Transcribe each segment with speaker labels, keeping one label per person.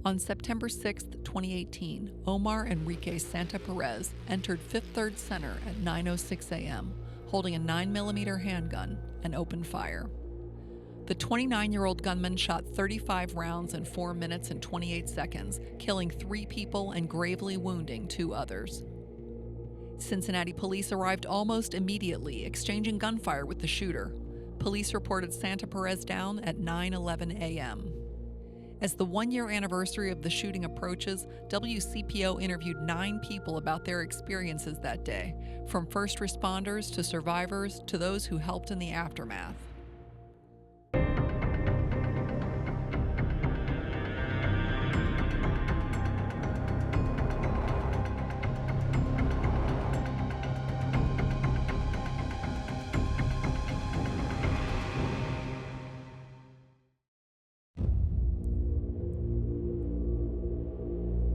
Speaker 1: On September 6, 2018, Omar Enrique Santa-Perez entered Fifth Third Center at 9:06 a.m., holding a 9mm handgun and opened fire. The 29-year-old gunman shot 35 rounds in 4 minutes and 28 seconds, killing 3 people and gravely wounding 2 others. Cincinnati police arrived almost immediately, exchanging gunfire with the shooter. Police reported Santa-Perez down at 9:11 a.m. As the 1-year anniversary of the shooting approaches, WCPO interviewed 9 people about their experiences that day, from first responders to survivors to those who helped in the aftermath.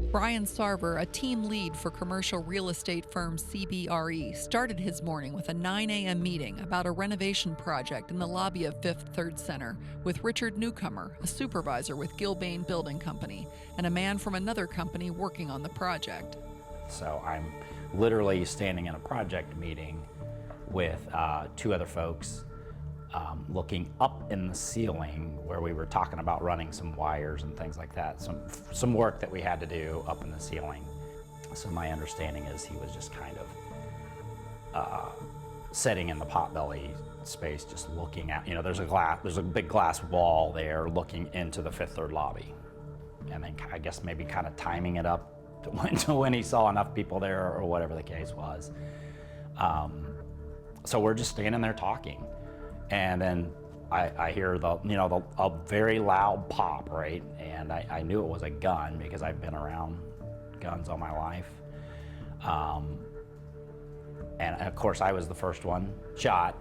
Speaker 1: Brian Sarver, a team lead for commercial real estate firm CBRE, started his morning with a 9 a.m. meeting about a renovation project in the lobby of Fifth Third Center with Richard Newcomer, a supervisor with Gilbane Building Company, and a man from another company working on the project.
Speaker 2: So I'm literally standing in a project meeting with 2 other folks looking up in the ceiling where we were talking about running some wires and things like that, some work that we had to do up in the ceiling. So my understanding is he was just kind of sitting in the potbelly space, just looking at, there's a big glass wall there looking into the Fifth Third lobby. And then I guess maybe kind of timing it up to when he saw enough people there or whatever the case was. So we're just standing there talking. And then I hear a very loud pop, right? And I knew it was a gun because I've been around guns all my life. And of course I was the first one shot.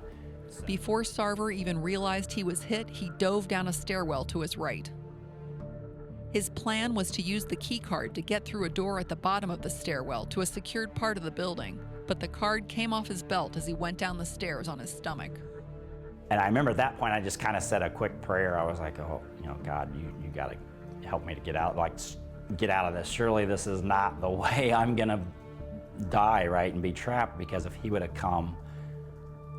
Speaker 1: Before Sarver even realized he was hit, he dove down a stairwell to his right. His plan was to use the key card to get through a door at the bottom of the stairwell to a secured part of the building, but the card came off his belt as he went down the stairs on his stomach.
Speaker 2: And I remember at that point, I just kind of said a quick prayer. I was like, oh, God, you got to help me to get out of this. Surely this is not the way I'm going to die, right, and be trapped, because if he would have come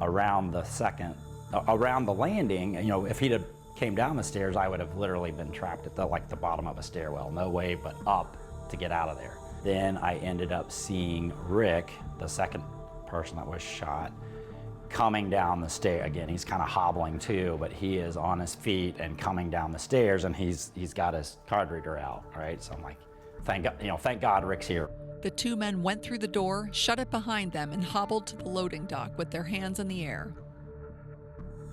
Speaker 2: around the landing, if he'd have came down the stairs, I would have literally been trapped at the bottom of a stairwell. No way but up to get out of there. Then I ended up seeing Rick, the second person that was shot, coming down the stair. Again, he's kind of hobbling too, but he is on his feet and coming down the stairs, and he's got his card reader out, right? So I'm like, thank God Rick's here.
Speaker 1: The 2 men went through the door, shut it behind them, and hobbled to the loading dock with their hands in the air.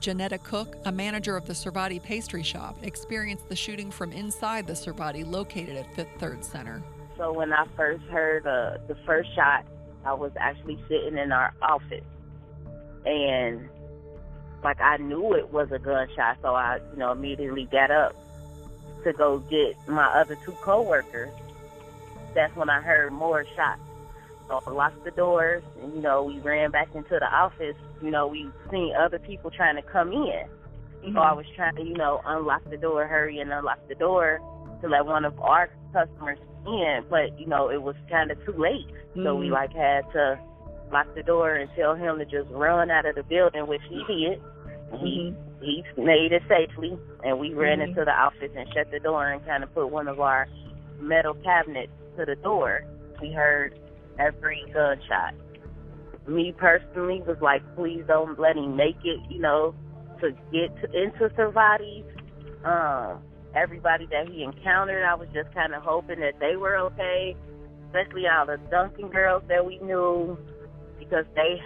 Speaker 1: Janetta Cook, a manager of the Servati pastry shop, experienced the shooting from inside the Servati located at Fifth Third Center.
Speaker 3: So when I first heard the first shot, I was actually sitting in our office. And I knew it was a gunshot, so I, immediately got up to go get my other 2 coworkers. That's when I heard more shots. So I locked the doors, and we ran back into the office. We seen other people trying to come in. Mm-hmm. So I was trying to, unlock the door, hurry and unlock the door to let one of our customers in. But it was kind of too late, so we had to lock the door and tell him to just run out of the building, which he did. He made it safely, and we ran into the office and shut the door and kind of put one of our metal cabinets to the door. We heard every gunshot. Me personally was like, please don't let him make it, to get into Servati. Everybody that he encountered, I was just kind of hoping that they were okay, especially all the Duncan girls that we knew, because they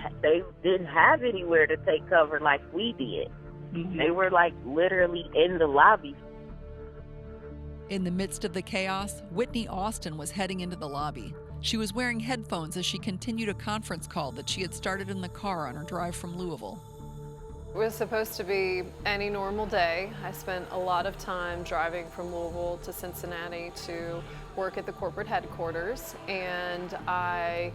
Speaker 3: didn't have anywhere to take cover like we did. Mm-hmm. They were literally in the lobby.
Speaker 1: In the midst of the chaos, Whitney Austin was heading into the lobby. She was wearing headphones as she continued a conference call that she had started in the car on her drive from Louisville.
Speaker 4: It was supposed to be any normal day. I spent a lot of time driving from Louisville to Cincinnati to work at the corporate headquarters, and I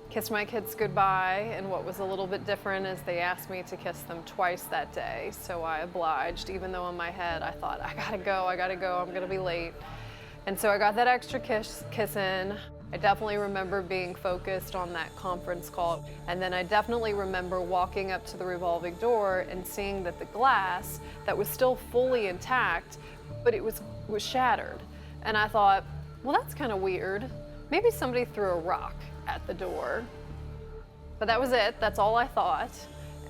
Speaker 4: kissed my kids goodbye, and what was a little bit different is they asked me to kiss them twice that day, so I obliged, even though in my head I thought, I gotta go, I'm gonna be late. And so I got that extra kiss in. I definitely remember being focused on that conference call. And then I definitely remember walking up to the revolving door and seeing that the glass that was still fully intact, but it was shattered. And I thought, well, that's kind of weird. Maybe somebody threw a rock at the door. But that was it, that's all I thought.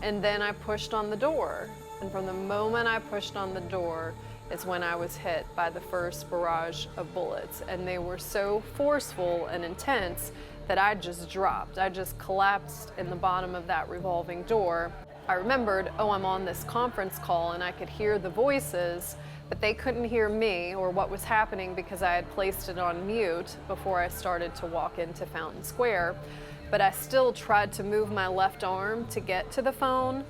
Speaker 4: And then I pushed on the door. And from the moment I pushed on the door is when I was hit by the first barrage of bullets. And they were so forceful and intense that I just dropped. I just collapsed in the bottom of that revolving door. I remembered, oh, I'm on this conference call and I could hear the voices, but they couldn't hear me or what was happening because I had placed it on mute before I started to walk into Fountain Square. But I still tried to move my left arm to get to the phone.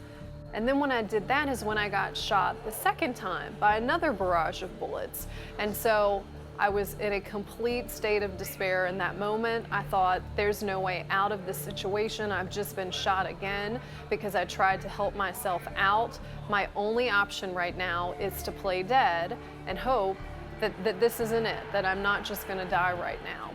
Speaker 4: And then when I did that is when I got shot the second time by another barrage of bullets. And so I was in a complete state of despair in that moment. I thought, there's no way out of this situation. I've just been shot again because I tried to help myself out. My only option right now is to play dead and hope that this isn't it, that I'm not just gonna die right now.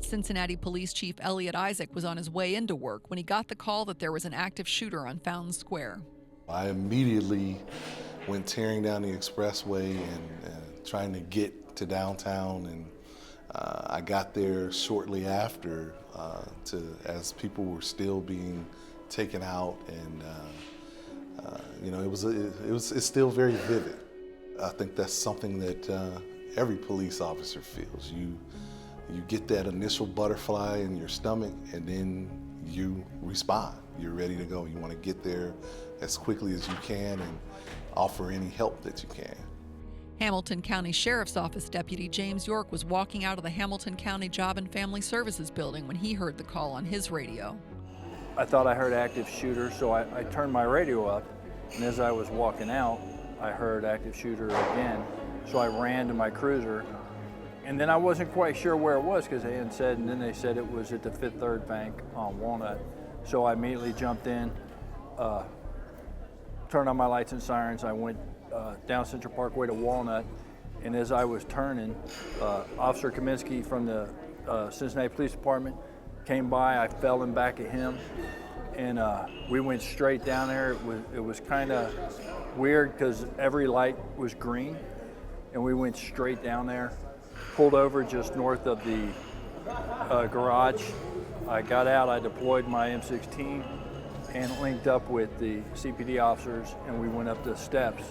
Speaker 1: Cincinnati Police Chief Elliot Isaac was on his way into work when he got the call that there was an active shooter on Fountain Square.
Speaker 5: I immediately went tearing down the expressway and trying to get to downtown, and I got there shortly after as people were still being taken out, and you know, it's still very vivid. I think that's something that every police officer feels. You get that initial butterfly in your stomach, and then you respond. You're ready to go. You want to get there as quickly as you can and offer any help that you can.
Speaker 1: Hamilton County Sheriff's Office Deputy James York was walking out of the Hamilton County Job and Family Services building when he heard the call on his radio.
Speaker 6: I thought I heard active shooter, so I turned my radio up, and as I was walking out, I heard active shooter again. So I ran to my cruiser, and then I wasn't quite sure where it was because they hadn't said, and then they said it was at the Fifth Third Bank on Walnut. So I immediately jumped in, turned on my lights and sirens. I went down Central Parkway to Walnut, and as I was turning, Officer Kaminsky from the Cincinnati Police Department came by. I fell in back of him, and we went straight down there. It was kind of weird because every light was green, and we went straight down there, pulled over just north of the garage. I got out, I deployed my M16 and linked up with the CPD officers, and we went up the steps.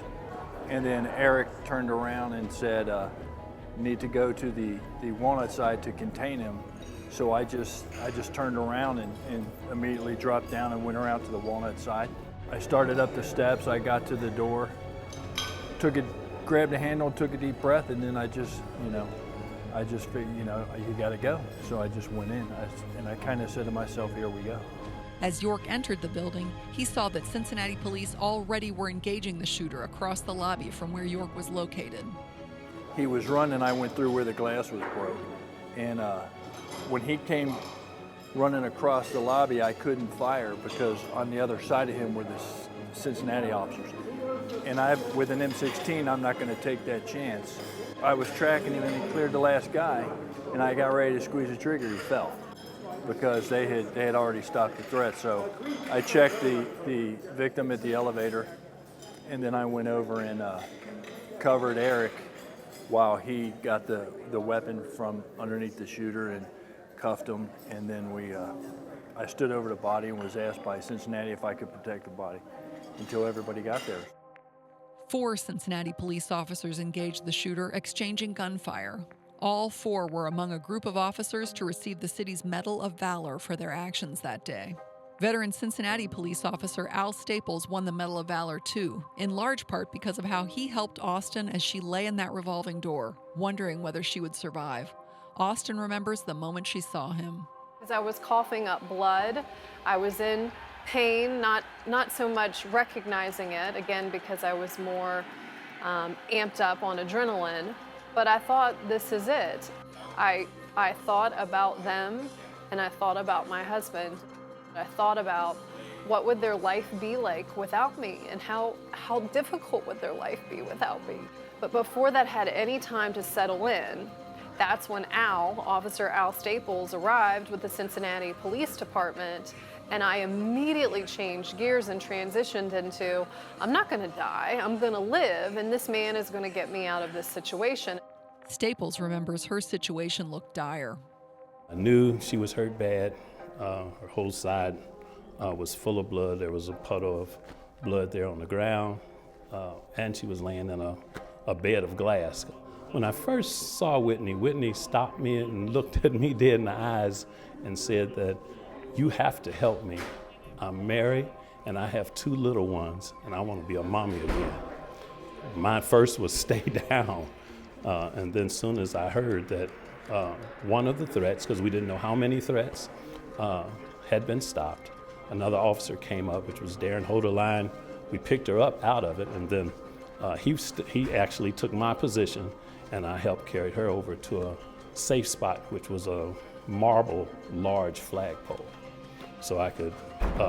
Speaker 6: And then Eric turned around and said, need to go to the Walnut side to contain him. So I just turned around and immediately dropped down and went around to the Walnut side. I started up the steps, I got to the door, grabbed the handle, took a deep breath, and then I just figured, you gotta go. So I just went in, and I kind of said to myself, here we go.
Speaker 1: As York entered the building, he saw that Cincinnati police already were engaging the shooter across the lobby from where York was located.
Speaker 6: He was running, I went through where the glass was broke. And when he came running across the lobby, I couldn't fire because on the other side of him were the Cincinnati officers. And with an M16, I'm not gonna take that chance. I was tracking him and he cleared the last guy, and I got ready to squeeze the trigger, he fell because they had already stopped the threat. So I checked the victim at the elevator, and then I went over and covered Eric while he got the weapon from underneath the shooter and cuffed him. And then I stood over the body and was asked by Cincinnati if I could protect the body until everybody got there.
Speaker 1: 4 Cincinnati police officers engaged the shooter, exchanging gunfire. All 4 were among a group of officers to receive the city's Medal of Valor for their actions that day. Veteran Cincinnati police officer Al Staples won the Medal of Valor too, in large part because of how he helped Austin as she lay in that revolving door, wondering whether she would survive. Austin remembers the moment she saw him.
Speaker 4: As I was coughing up blood, I was in pain, not so much recognizing it, again, because I was more amped up on adrenaline, but I thought, this is it. I thought about them, and I thought about my husband. I thought about what would their life be like without me, and how difficult would their life be without me. But before that had any time to settle in, that's when Officer Al Staples arrived with the Cincinnati Police Department, and I immediately changed gears and transitioned into, I'm not gonna die, I'm gonna live, and this man is gonna get me out of this situation.
Speaker 1: Staples remembers her situation looked dire.
Speaker 7: I knew she was hurt bad. Her whole side was full of blood. There was a puddle of blood there on the ground, and she was laying in a bed of glass. When I first saw Whitney stopped me and looked at me dead in the eyes and said that, you have to help me. I'm married and I have 2 little ones and I want to be a mommy again. My first was stay down. And then soon as I heard that one of the threats, because we didn't know how many threats, had been stopped, another officer came up, which was Darren Hoderline. We picked her up out of it, and then he actually took my position, and I helped carry her over to a safe spot, which was a marble large flagpole. So I could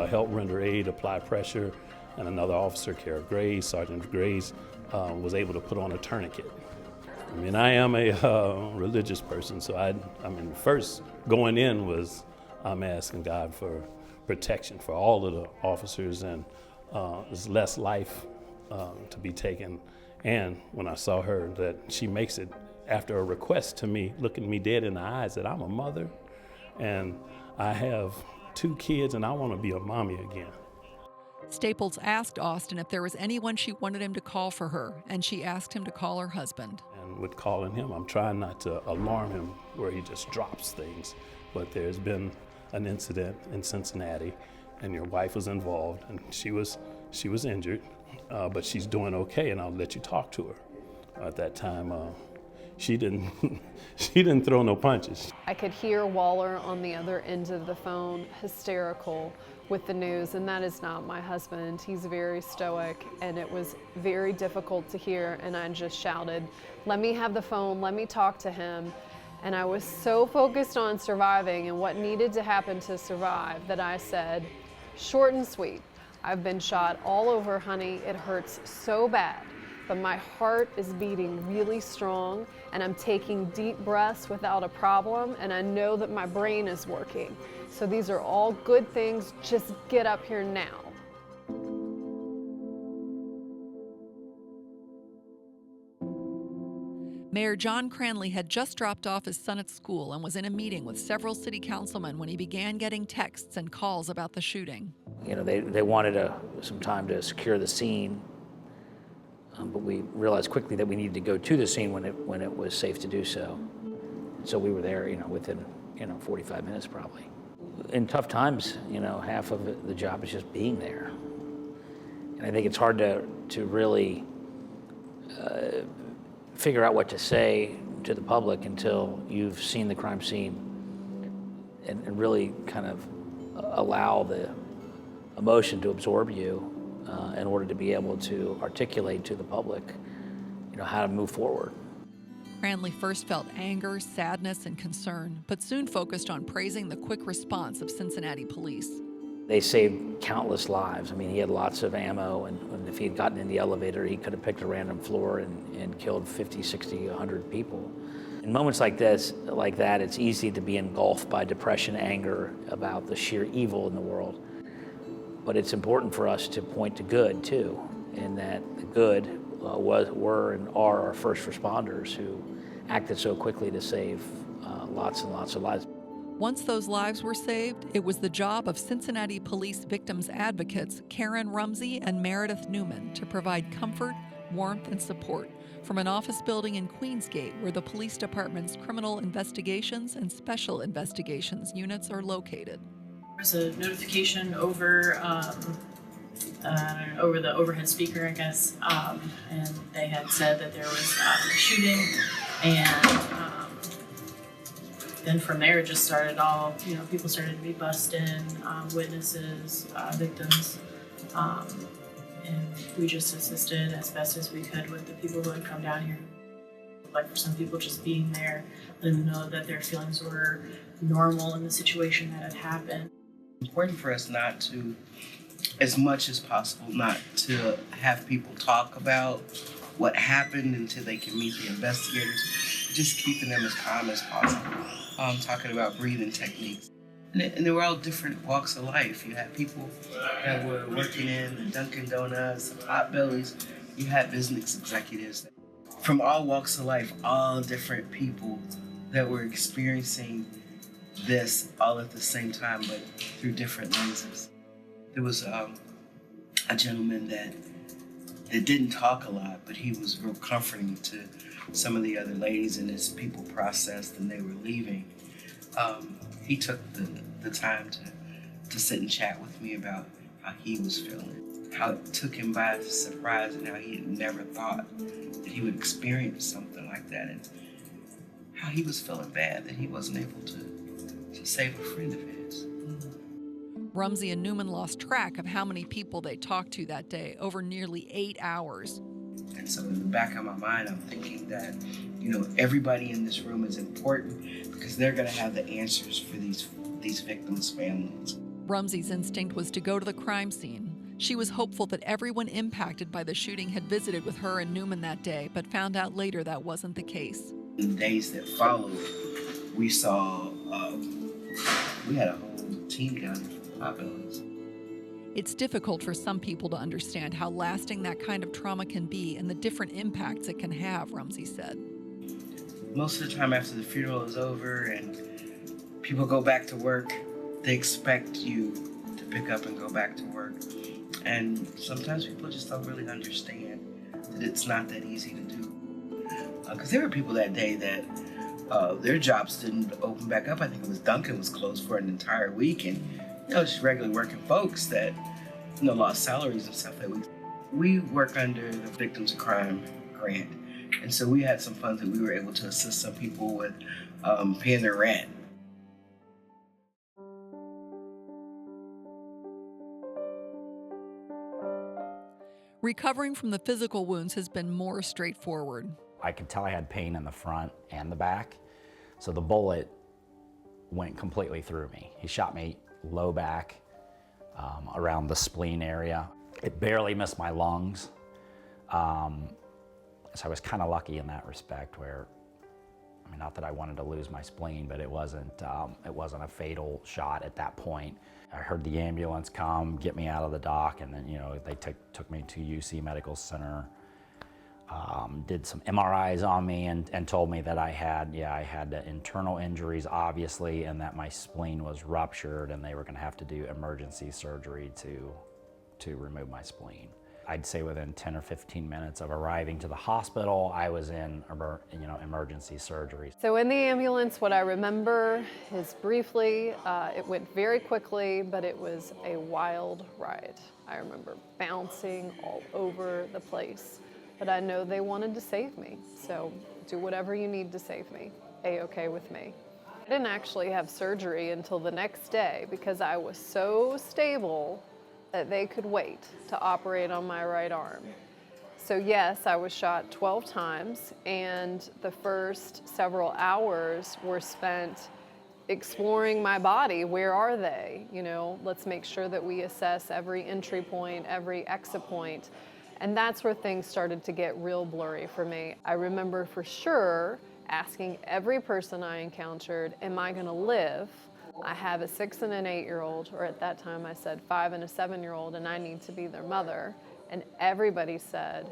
Speaker 7: help render aid, apply pressure, and another officer, Sergeant Grays, was able to put on a tourniquet. I mean, I am a religious person, so I mean, first going in was I'm asking God for protection for all of the officers, and there's less life to be taken. And when I saw her, that she makes it after a request to me, looking me dead in the eyes, that I'm a mother, and I have 2 kids, and I want to be a mommy again.
Speaker 1: Staples asked Austin if there was anyone she wanted him to call for her, and she asked him to call her husband.
Speaker 7: And with calling him, I'm trying not to alarm him where he just drops things, but there's been an incident in Cincinnati, and your wife was involved, and she was injured, but she's doing okay, and I'll let you talk to her. At that time, she didn't throw no punches.
Speaker 4: I could hear Waller on the other end of the phone, hysterical with the news, and that is not my husband. He's very stoic, and it was very difficult to hear, and I just shouted, let me have the phone, let me talk to him. And I was so focused on surviving and what needed to happen to survive that I said, short and sweet, I've been shot all over, honey, it hurts so bad. But my heart is beating really strong, and I'm taking deep breaths without a problem, and I know that my brain is working. So these are all good things, just get up here now.
Speaker 1: Mayor John Cranley had just dropped off his son at school and was in a meeting with several city councilmen when he began getting texts and calls about the shooting.
Speaker 8: You know, they wanted some time to secure the scene. But we realized quickly that we needed to go to the scene when it was safe to do so. So we were there, within 45 minutes probably. In tough times, half of the job is just being there. And I think it's hard to really figure out what to say to the public until you've seen the crime scene and really kind of allow the emotion to absorb you. In order to be able to articulate to the public, how to move forward.
Speaker 1: Cranley first felt anger, sadness, and concern, but soon focused on praising the quick response of Cincinnati police.
Speaker 8: They saved countless lives. I mean, he had lots of ammo, and if he had gotten in the elevator, he could have picked a random floor and killed 50, 60, 100 people. In moments like that, it's easy to be engulfed by depression, anger about the sheer evil in the world. But it's important for us to point to good, too, in that the good were and are our first responders who acted so quickly to save lots and lots of lives.
Speaker 1: Once those lives were saved, it was the job of Cincinnati police victims advocates Karen Rumsey and Meredith Newman to provide comfort, warmth, and support from an office building in Queensgate where the police department's criminal investigations and special investigations units are located.
Speaker 9: There was a notification over over the overhead speaker, I guess, and they had said that there was a shooting, and then from there it just started all, people started to be bussed in, witnesses, victims, and we just assisted as best as we could with the people who had come down here. Like for some people, just being there, letting them know that their feelings were normal in the situation that had happened.
Speaker 10: It's important for us not to as much as possible not to have people talk about what happened until they can meet the investigators, just keeping them as calm as possible. Talking about breathing techniques. And they were all different walks of life. You had people that were working in the Dunkin' Donuts, the Potbellies. You had business executives from all walks of life, all different people that were experiencing this all at the same time, but through different lenses. There was a gentleman that didn't talk a lot, but he was real comforting to some of the other ladies, and as people processed and they were leaving, he took the time to sit and chat with me about how he was feeling, how it took him by surprise, and how he had never thought that he would experience something like that, and how he was feeling bad that he wasn't able to save a friend of his.
Speaker 1: Rumsey and Newman lost track of how many people they talked to that day over nearly 8 hours.
Speaker 10: And so in the back of my mind, I'm thinking that, everybody in this room is important because they're going to have the answers for these victims' families.
Speaker 1: Rumsey's instinct was to go to the crime scene. She was hopeful that everyone impacted by the shooting had visited with her and Newman that day, but found out later that wasn't the case.
Speaker 10: In the days that followed, we saw, we had a whole team down there from Potbellies.
Speaker 1: It's difficult for some people to understand how lasting that kind of trauma can be and the different impacts it can have, Rumsey said.
Speaker 10: Most of the time after the funeral is over and people go back to work, they expect you to pick up and go back to work. And sometimes people just don't really understand that it's not that easy to do. Because there were people that day that their jobs didn't open back up. I think it was Dunkin' was closed for an entire week, and just regular working folks that lost salaries and stuff that we work under the Victims of Crime grant, and so we had some funds that we were able to assist some people with paying their rent.
Speaker 1: Recovering from the physical wounds has been more straightforward.
Speaker 2: I could tell I had pain in the front and the back, so the bullet went completely through me. He shot me low back, around the spleen area. It barely missed my lungs. So I was kind of lucky in that respect where, not that I wanted to lose my spleen, but it wasn't a fatal shot at that point. I heard the ambulance come, get me out of the dock, and then, they took me to UC Medical Center, did some MRIs on me and told me that I had internal injuries, obviously, and that my spleen was ruptured and they were gonna have to do emergency surgery to remove my spleen. I'd say within 10 or 15 minutes of arriving to the hospital, I was in emergency surgery.
Speaker 4: So in the ambulance, what I remember is briefly, it went very quickly, but it was a wild ride. I remember bouncing all over the place. But I know they wanted to save me, so do whatever you need to save me. A-okay with me. I didn't actually have surgery until the next day because I was so stable that they could wait to operate on my right arm. So yes, I was shot 12 times, and the first several hours were spent exploring my body. Where are they? Let's make sure that we assess every entry point, every exit point. And that's where things started to get real blurry for me. I remember for sure asking every person I encountered, am I gonna live? I have a 6 and an 8-year-old, or at that time I said 5 and a 7-year-old, and I need to be their mother. And everybody said,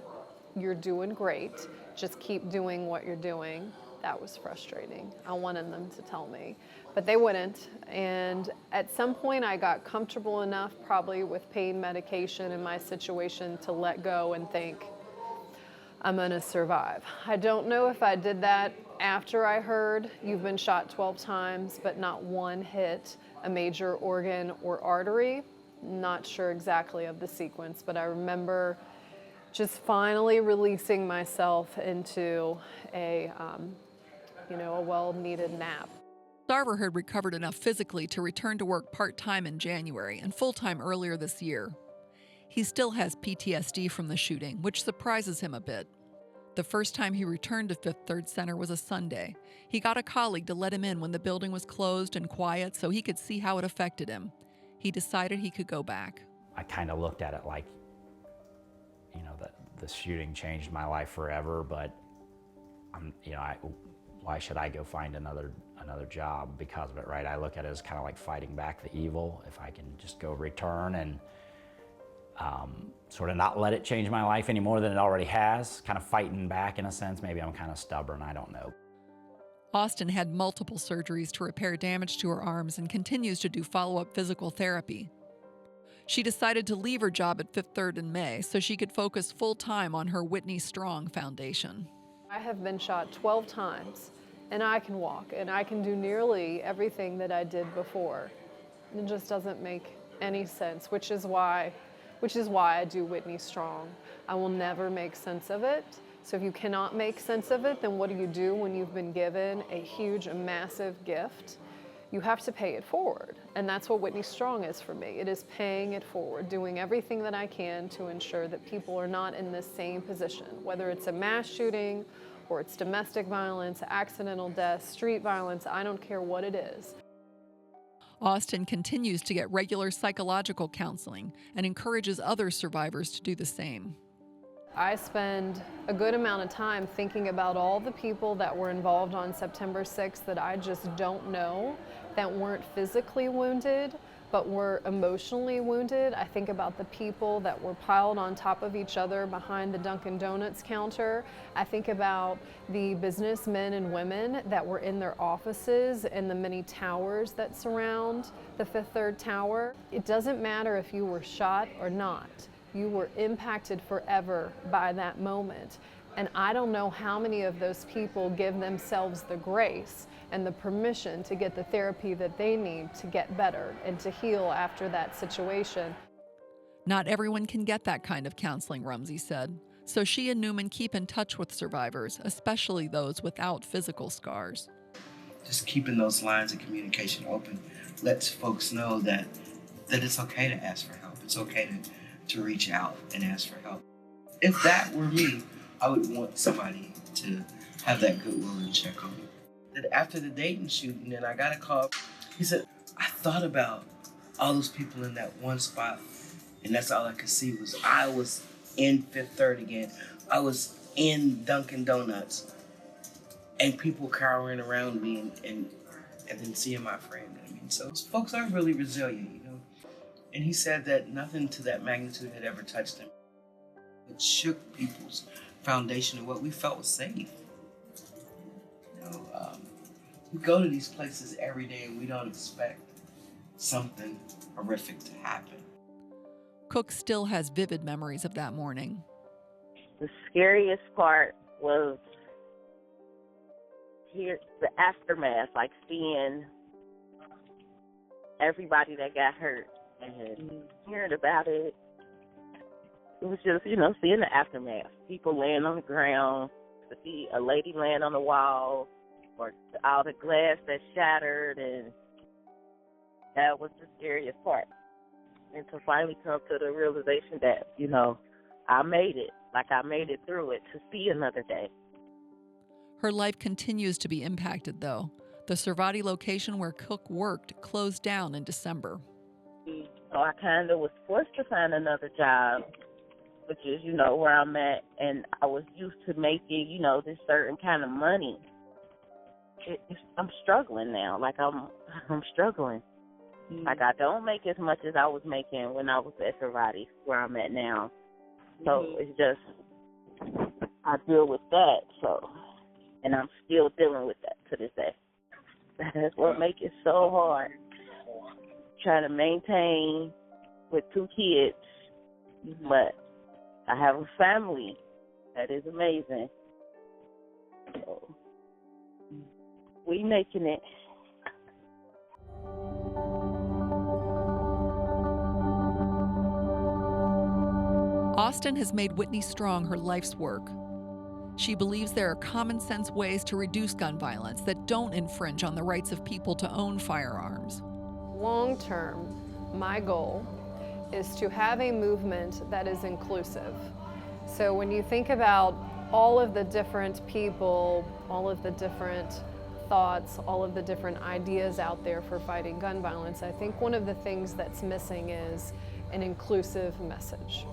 Speaker 4: you're doing great, just keep doing what you're doing. That was frustrating. I wanted them to tell me, but they wouldn't. And at some point I got comfortable enough, probably with pain medication in my situation, to let go and think, I'm gonna survive. I don't know if I did that after I heard you've been shot 12 times, but not one hit a major organ or artery. Not sure exactly of the sequence, but I remember just finally releasing myself into a well-needed nap.
Speaker 1: Sarver had recovered enough physically to return to work part-time in January and full-time earlier this year. He still has PTSD from the shooting, which surprises him a bit. The first time he returned to Fifth Third Center was a Sunday. He got a colleague to let him in when the building was closed and quiet so he could see how it affected him. He decided he could go back.
Speaker 2: I kind of looked at it like, you know, the shooting changed my life forever, but why should I go find another job because of it, right? I look at it as kind of like fighting back the evil. If I can just go return and sort of not let it change my life any more than it already has, kind of fighting back in a sense. Maybe I'm kind of stubborn, I don't know.
Speaker 1: Austin had multiple surgeries to repair damage to her arms and continues to do follow-up physical therapy. She decided to leave her job at Fifth Third in May so she could focus full-time on her Whitney Strong Foundation.
Speaker 4: I have been shot 12 times, and I can walk, and I can do nearly everything that I did before. It just doesn't make any sense, which is why I do Whitney Strong. I will never make sense of it. So if you cannot make sense of it, then what do you do when you've been given a huge, a massive gift? You have to pay it forward. And that's what Whitney Strong is for me. It is paying it forward, doing everything that I can to ensure that people are not in this same position, whether it's a mass shooting or it's domestic violence, accidental death, street violence, I don't care what it is.
Speaker 1: Austin continues to get regular psychological counseling and encourages other survivors to do the same.
Speaker 4: I spend a good amount of time thinking about all the people that were involved on September 6th that I just don't know, that weren't physically wounded, but were emotionally wounded. I think about the people that were piled on top of each other behind the Dunkin' Donuts counter. I think about the businessmen and women that were in their offices and the many towers that surround the Fifth Third Tower. It doesn't matter if you were shot or not. You were impacted forever by that moment. And I don't know how many of those people give themselves the grace and the permission to get the therapy that they need to get better and to heal after that situation.
Speaker 1: Not everyone can get that kind of counseling, Rumsey said. So she and Newman keep in touch with survivors, especially those without physical scars.
Speaker 10: Just keeping those lines of communication open lets folks know that it's okay to ask for help. It's okay to reach out and ask for help. If that were me, I would want somebody to have that goodwill and check on me. That after the Dayton shooting, and I got a call, he said, I thought about all those people in that one spot, and that's all I could see was I was in Fifth Third again. I was in Dunkin' Donuts, and people cowering around me and then seeing my friend. I mean, so folks are really resilient, you know. And he said that nothing to that magnitude had ever touched him. It shook people's foundation of what we felt was safe. You know, we go to these places every day and we don't expect something horrific to happen.
Speaker 1: Cook still has vivid memories of that morning.
Speaker 3: The scariest part was here, the aftermath, like seeing everybody that got hurt and hearing about it. It was just, you know, seeing the aftermath. People laying on the ground, to see a lady laying on the wall, or all the glass that shattered, and that was the scariest part. And to finally come to the realization that, you know, I made it, like I made it through it to see another day.
Speaker 1: Her life continues to be impacted, though. The Cervati location where Cook worked closed down in December.
Speaker 3: So I kind of was forced to find another job, which is, you know, where I'm at, and I was used to making, you know, this certain kind of money. I'm struggling now. Like, I'm struggling. Like, I don't make as much as I was making when I was at Cervati, where I'm at now. So it's just, I deal with that, so, and I'm still dealing with that to this day. That's what makes it so hard. Trying to maintain with 2 kids, but I have a family that is amazing. So we making it.
Speaker 1: Austin has made Whitney Strong her life's work. She believes there are common sense ways to reduce gun violence that don't infringe on the rights of people to own firearms.
Speaker 4: Long term, my goal is to have a movement that is inclusive. So when you think about all of the different people, all of the different thoughts, all of the different ideas out there for fighting gun violence, I think one of the things that's missing is an inclusive message.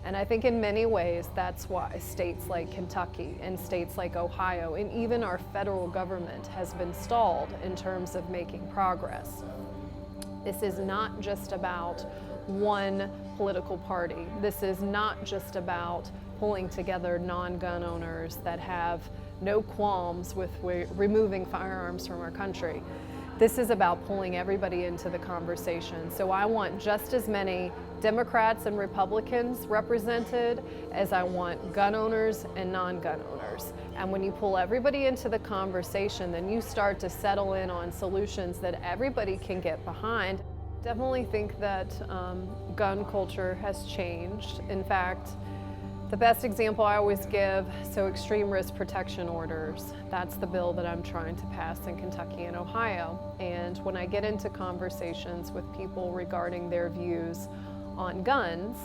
Speaker 4: And I think in many ways that's why states like Kentucky and states like Ohio and even our federal government has been stalled in terms of making progress. This is not just about one political party. This is not just about pulling together non-gun owners that have no qualms with removing firearms from our country. This is about pulling everybody into the conversation. So I want just as many Democrats and Republicans represented as I want gun owners and non-gun owners. And when you pull everybody into the conversation, then you start to settle in on solutions that everybody can get behind. Definitely think that gun culture has changed. In fact, the best example I always give, so extreme risk protection orders, that's the bill that I'm trying to pass in Kentucky and Ohio. And when I get into conversations with people regarding their views on guns,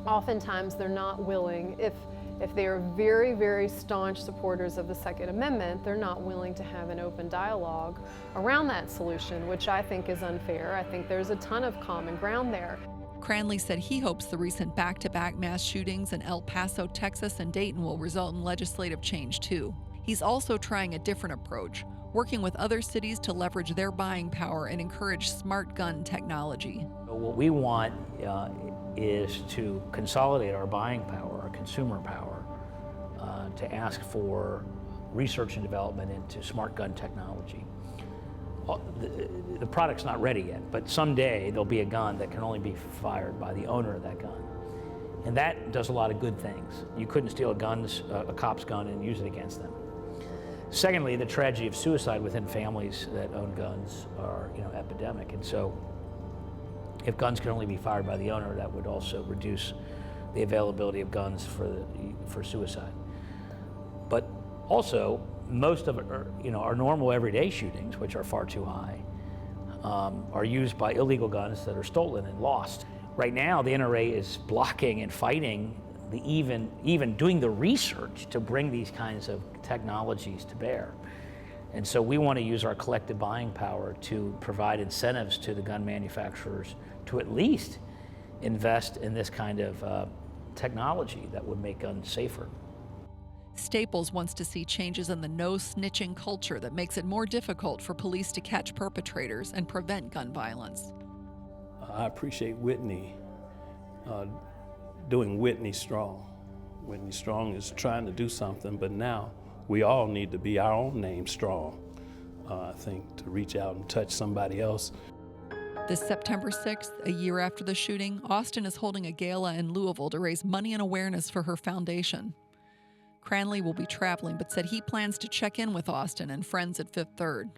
Speaker 4: oftentimes they're not willing, if they are very, very staunch supporters of the Second Amendment, they're not willing to have an open dialogue around that solution, which I think is unfair. I think there's a ton of common ground there.
Speaker 1: Cranley said he hopes the recent back-to-back mass shootings in El Paso, Texas and Dayton will result in legislative change too. He's also trying a different approach, working with other cities to leverage their buying power and encourage smart gun technology.
Speaker 8: What we want is to consolidate our buying power, our consumer power, to ask for research and development into smart gun technology. The product's not ready yet, but someday there'll be a gun that can only be fired by the owner of that gun. And that does a lot of good things. You couldn't steal a cop's gun and use it against them. Secondly, the tragedy of suicide within families that own guns are, epidemic. And so if guns can only be fired by the owner, that would also reduce the availability of guns for suicide. But also, most of our normal everyday shootings, which are far too high, are used by illegal guns that are stolen and lost. Right now, the NRA is blocking and fighting even doing the research to bring these kinds of technologies to bear. And so we want to use our collective buying power to provide incentives to the gun manufacturers to at least invest in this kind of technology that would make guns safer.
Speaker 1: Staples wants to see changes in the no-snitching culture that makes it more difficult for police to catch perpetrators and prevent gun violence.
Speaker 7: I appreciate Whitney doing Whitney Strong. Whitney Strong is trying to do something, but now we all need to be our own name strong, I think, to reach out and touch somebody else.
Speaker 1: This September 6th, a year after the shooting, Austin is holding a gala in Louisville to raise money and awareness for her foundation. Cranley will be traveling, but said he plans to check in with Austin and friends at Fifth Third.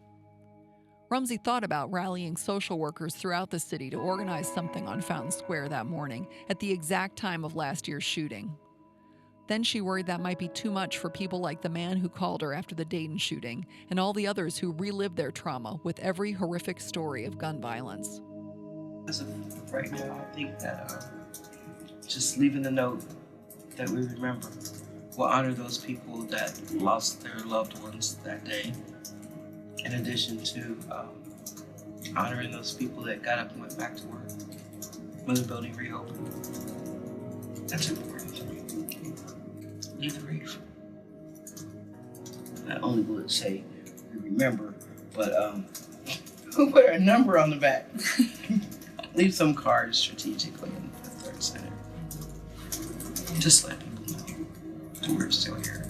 Speaker 1: Rumsey thought about rallying social workers throughout the city to organize something on Fountain Square that morning at the exact time of last year's shooting. Then she worried that might be too much for people like the man who called her after the Dayton shooting and all the others who relived their trauma with every horrific story of gun violence.
Speaker 10: As of right now, I think that just leaving a note that we remember will honor those people that lost their loved ones that day, in addition to honoring those people that got up and went back to work when the building reopened. That's important to me. Leave the grief. Not only will it say we remember, but we'll put our number on the back. Leave some cards strategically in the Fifth Third Center. Just let people know that we're still here.